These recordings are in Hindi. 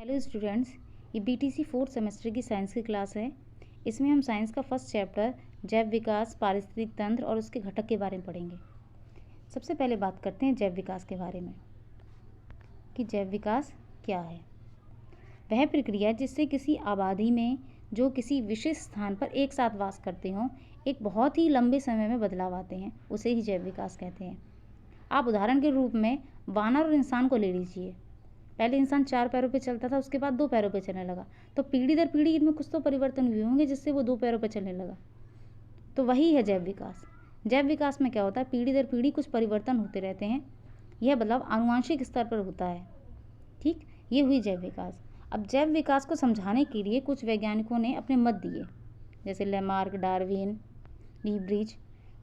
हेलो स्टूडेंट्स, ये बीटीसी फोर्थ सेमेस्टर की साइंस की क्लास है। इसमें हम साइंस का फर्स्ट चैप्टर जैव विकास, पारिस्थितिक तंत्र और उसके घटक के बारे में पढ़ेंगे। सबसे पहले बात करते हैं जैव विकास के बारे में कि जैव विकास क्या है। वह प्रक्रिया जिससे किसी आबादी में जो किसी विशेष स्थान पर एक साथ वास करते हों एक बहुत ही लंबे समय में बदलाव आते हैं, उसे ही जैव विकास कहते हैं। आप उदाहरण के रूप में वानर और इंसान को ले लीजिए। पहले इंसान 4 पैरों पे चलता था, उसके बाद 2 पैरों पे चलने लगा, तो पीढ़ी दर पीढ़ी इनमें कुछ तो परिवर्तन हुए होंगे जिससे वो 2 पैरों पे चलने लगा। तो वही है जैव विकास। जैव विकास में क्या होता है, पीढ़ी दर पीढ़ी कुछ परिवर्तन होते रहते हैं। यह बदलाव आनुवांशिक स्तर पर होता है। ठीक, ये हुई जैव विकास। अब जैव विकास को समझाने के लिए कुछ वैज्ञानिकों ने अपने मत दिए, जैसे लेमार्क, डार्विन, लीब्रिज।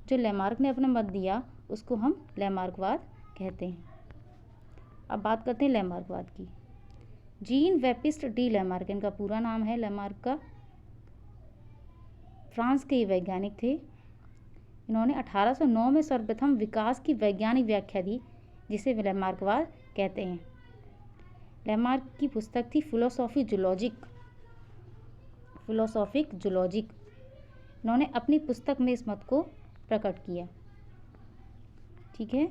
जो लेमार्क ने अपना मत दिया उसको हम लेमार्कवाद कहते हैं। अब बात करते हैं लेमार्कवाद की। जीन बैप्टिस्ट डी लेमार्क इनका पूरा नाम है। लेमार्क का फ्रांस के वैज्ञानिक थे। इन्होंने 1809 में सर्वप्रथम विकास की वैज्ञानिक व्याख्या दी, जिसे लेमार्कवाद कहते हैं। लेमार्क की पुस्तक थी फिलोसॉफिक जूलॉजिक। इन्होंने अपनी पुस्तक में इस मत को प्रकट किया। ठीक है,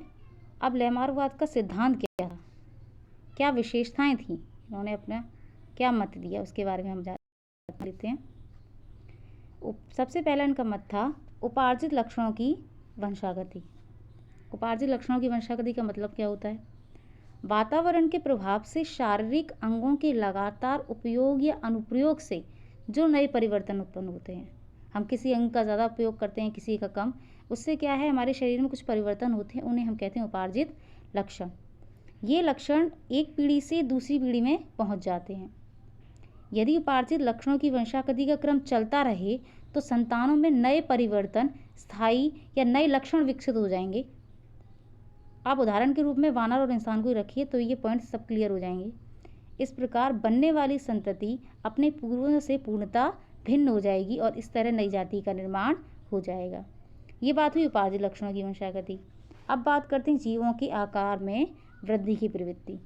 अब लेमार्कवाद का सिद्धांत क्या था, क्या विशेषताएं थी, इन्होंने अपना क्या मत दिया, उसके बारे में हम जान लेते हैं। सबसे पहला इनका मत था उपार्जित लक्षणों की वंशागति। उपार्जित लक्षणों की वंशागति का मतलब क्या होता है, वातावरण के प्रभाव से शारीरिक अंगों के लगातार उपयोग या अनुप्रयोग से जो नए परिवर्तन उत्पन्न होते हैं। हम किसी अंग का ज़्यादा उपयोग करते हैं, किसी का कम, उससे क्या है, हमारे शरीर में कुछ परिवर्तन होते हैं, उन्हें हम कहते हैं उपार्जित लक्षण। ये लक्षण एक पीढ़ी से दूसरी पीढ़ी में पहुंच जाते हैं। यदि उपार्जित लक्षणों की वंशागति का क्रम चलता रहे तो संतानों में नए परिवर्तन, स्थायी या नए लक्षण विकसित हो जाएंगे। आप उदाहरण के रूप में वानर और इंसान को रखिए तो ये पॉइंट सब क्लियर हो जाएंगे। इस प्रकार बनने वाली संतति अपने पूर्वजों से पूर्णतः भिन्न हो जाएगी और इस तरह नई जाति का निर्माण हो जाएगा। ये बात हुई उपार्जित लक्षणों की वंशागति। अब बात करते हैं जीवों के आकार में वृद्धि की प्रवृत्ति।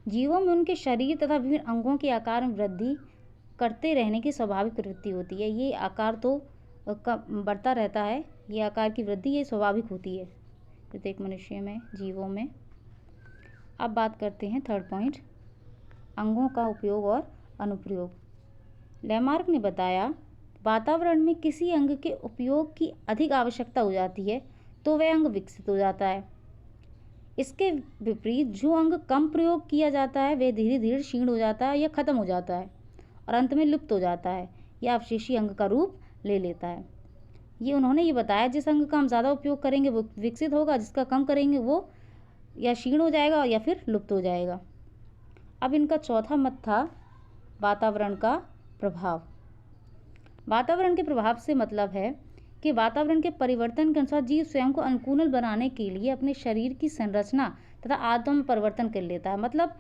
जीवों में उनके शरीर तथा विभिन्न अंगों के आकार में वृद्धि करते रहने की स्वाभाविक प्रवृत्ति होती है। ये आकार तो बढ़ता रहता है, ये आकार की वृद्धि ये स्वाभाविक होती है प्रत्येक मनुष्य में, जीवों में। अब बात करते हैं थर्ड पॉइंट, अंगों का उपयोग और अनुप्रयोग। लेमार्क ने बताया वातावरण में किसी अंग के उपयोग की अधिक आवश्यकता हो जाती है तो वह अंग विकसित हो जाता है। इसके विपरीत जो अंग कम प्रयोग किया जाता है वह धीरे धीरे क्षीण हो जाता है या खत्म हो जाता है और अंत में लुप्त हो जाता है या अवशेषी अंग का रूप ले लेता है। ये उन्होंने ये बताया, जिस अंग का हम ज़्यादा उपयोग करेंगे वो विकसित होगा, जिसका कम करेंगे वो या क्षीण हो जाएगा या फिर लुप्त हो जाएगा। अब इनका चौथा मत था वातावरण का प्रभाव। वातावरण के प्रभाव से मतलब है कि वातावरण के परिवर्तन के अनुसार जीव स्वयं को अनुकूल बनाने के लिए अपने शरीर की संरचना तथा आदतों में परिवर्तन कर लेता है। मतलब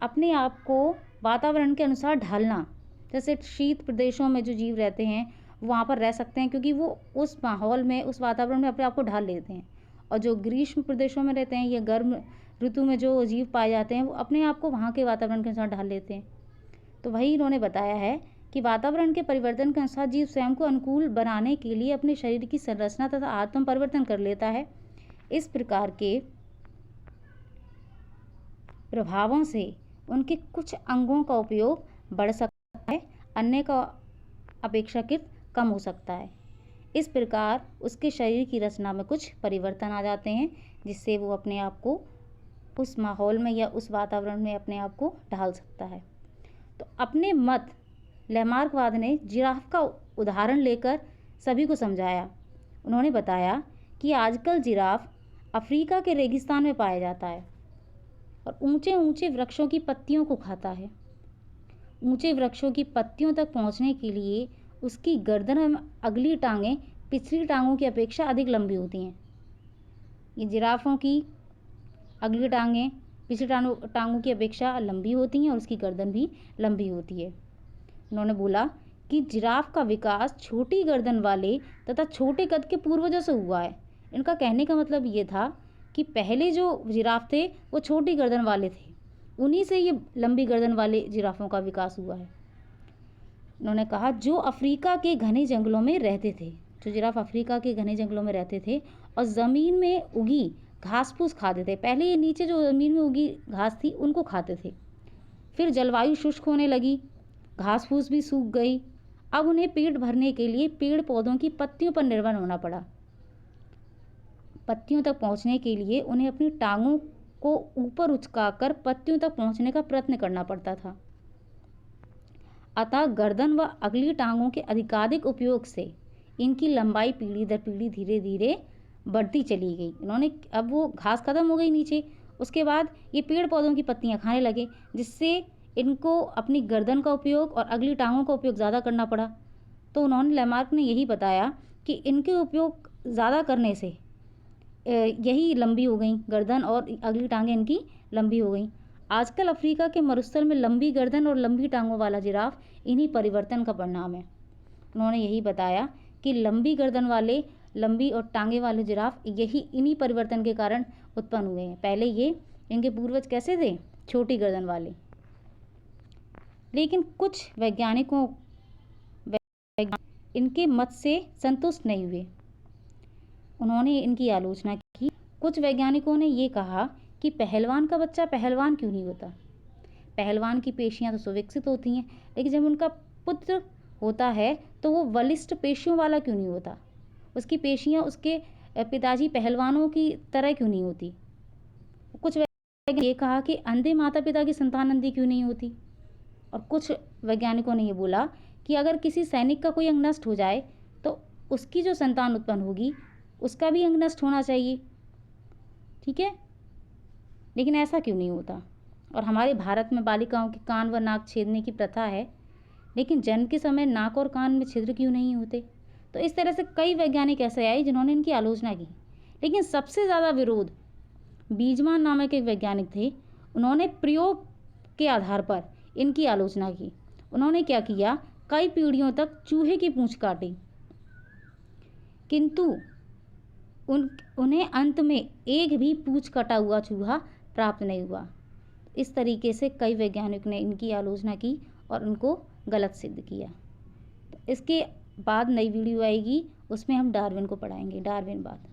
अपने आप को वातावरण के अनुसार ढालना। जैसे शीत प्रदेशों में जो जीव रहते हैं वहाँ पर रह सकते हैं क्योंकि वो उस माहौल में, उस वातावरण में अपने आप को ढाल लेते हैं, और जो ग्रीष्म प्रदेशों में रहते हैं या गर्म ऋतु में जो जीव पाए जाते हैं वो अपने आप को वहाँ के वातावरण के अनुसार ढाल लेते हैं। तो वही इन्होंने बताया है कि वातावरण के परिवर्तन के अनुसार जीव स्वयं को अनुकूल बनाने के लिए अपने शरीर की संरचना तथा आदतों में परिवर्तन कर लेता है। इस प्रकार के प्रभावों से उनके कुछ अंगों का उपयोग बढ़ सकता है, अन्य का अपेक्षाकृत कम हो सकता है। इस प्रकार उसके शरीर की रचना में कुछ परिवर्तन आ जाते हैं जिससे वो अपने आप को उस माहौल में या उस वातावरण में अपने आप को ढाल सकता है। तो अपने मत लेमार्कवाद ने जिराफ का उदाहरण लेकर सभी को समझाया। उन्होंने बताया कि आजकल जिराफ अफ्रीका के रेगिस्तान में पाया जाता है और ऊंचे ऊंचे वृक्षों की पत्तियों को खाता है। ऊंचे वृक्षों की पत्तियों तक पहुंचने के लिए उसकी गर्दन में अगली टांगें पिछली टांगों की अपेक्षा अधिक लंबी होती हैं। ये जिराफों की अगली टांगें पिछली टांगों की अपेक्षा लंबी होती हैं और उसकी गर्दन भी लंबी होती है। उन्होंने बोला कि जिराफ का विकास छोटी गर्दन वाले तथा छोटे कद के पूर्वजों से हुआ है। इनका कहने का मतलब ये था कि पहले जो जिराफ थे वो छोटी गर्दन वाले थे उन्हीं से ये लंबी गर्दन वाले जिराफों का विकास हुआ है। उन्होंने कहा जो अफ्रीका के घने जंगलों में रहते थे, जो जिराफ अफ्रीका के घने जंगलों में रहते थे और ज़मीन में उगी घास फूस खाते थे। पहले ये नीचे जो ज़मीन में उगी घास थी उनको खाते थे, फिर जलवायु शुष्क होने लगी, घास फूस भी सूख गई। अब उन्हें पेट भरने के लिए पेड़ पौधों की पत्तियों पर निर्भर होना पड़ा। पत्तियों तक पहुंचने के लिए उन्हें अपनी टांगों को ऊपर उचकाकर पत्तियों तक पहुंचने का प्रयत्न करना पड़ता था। अतः गर्दन व अगली टांगों के अधिकाधिक उपयोग से इनकी लंबाई पीढ़ी दर पीढ़ी धीरे धीरे बढ़ती चली गई। उन्होंने अब वो घास खत्म हो गई नीचे, उसके बाद ये पेड़ पौधों की पत्तियां खाने लगे, जिससे इनको अपनी गर्दन का उपयोग और अगली टांगों का उपयोग ज़्यादा करना पड़ा। तो उन्होंने लैमार्क ने यही बताया कि इनके उपयोग ज़्यादा करने से यही लंबी हो गई गर्दन और अगली टांगें इनकी लंबी हो गई। आजकल अफ्रीका के मरुस्थल में लंबी गर्दन और लंबी टांगों वाला जिराफ इन्हीं परिवर्तन का परिणाम है। उन्होंने यही बताया कि लंबी गर्दन वाले, लंबी और टांगे वाले जिराफ यही इन्हीं परिवर्तन के कारण उत्पन्न हुए हैं। पहले ये इनके पूर्वज कैसे थे? छोटी गर्दन वाले। लेकिन कुछ वैज्ञानिकों इनके मत से संतुष्ट नहीं हुए। उन्होंने इनकी आलोचना की। कुछ वैज्ञानिकों ने ये कहा कि पहलवान का बच्चा पहलवान क्यों नहीं होता? पहलवान की पेशियां तो सुविकसित होती हैं, लेकिन जब उनका पुत्र होता है तो वो बलिष्ठ पेशियों वाला क्यों नहीं होता? उसकी पेशियां उसके पिताजी पहलवानों की तरह क्यों नहीं होती? कुछ वैज्ञानिकों ने ये कहा कि अंधे माता पिता की संतान अंधी क्यों नहीं होती? और कुछ वैज्ञानिकों ने ये बोला कि अगर किसी सैनिक का कोई अंग नष्ट हो जाए तो उसकी जो संतान उत्पन्न होगी उसका भी अंग नष्ट होना चाहिए। ठीक है, लेकिन ऐसा क्यों नहीं होता? और हमारे भारत में बालिकाओं के कान व नाक छेदने की प्रथा है, लेकिन जन्म के समय नाक और कान में छिद्र क्यों नहीं होते? तो इस तरह से कई वैज्ञानिक ऐसे आए जिन्होंने इनकी आलोचना की। लेकिन सबसे ज़्यादा विरोध बीजमान नामक एक वैज्ञानिक थे। उन्होंने प्रयोग के आधार पर इनकी आलोचना की। उन्होंने क्या किया? कई पीढ़ियों तक चूहे की पूंछ काटी, किंतु उन्हें अंत में एक भी पूंछ कटा हुआ चूहा प्राप्त नहीं हुआ। इस तरीके से कई वैज्ञानिक ने इनकी आलोचना की और उनको गलत सिद्ध किया। तो इसके बाद नई वीडियो आएगी, उसमें हम डार्विन को पढ़ाएंगे, डार्विनवाद।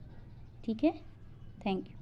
ठीक है, थैंक यू।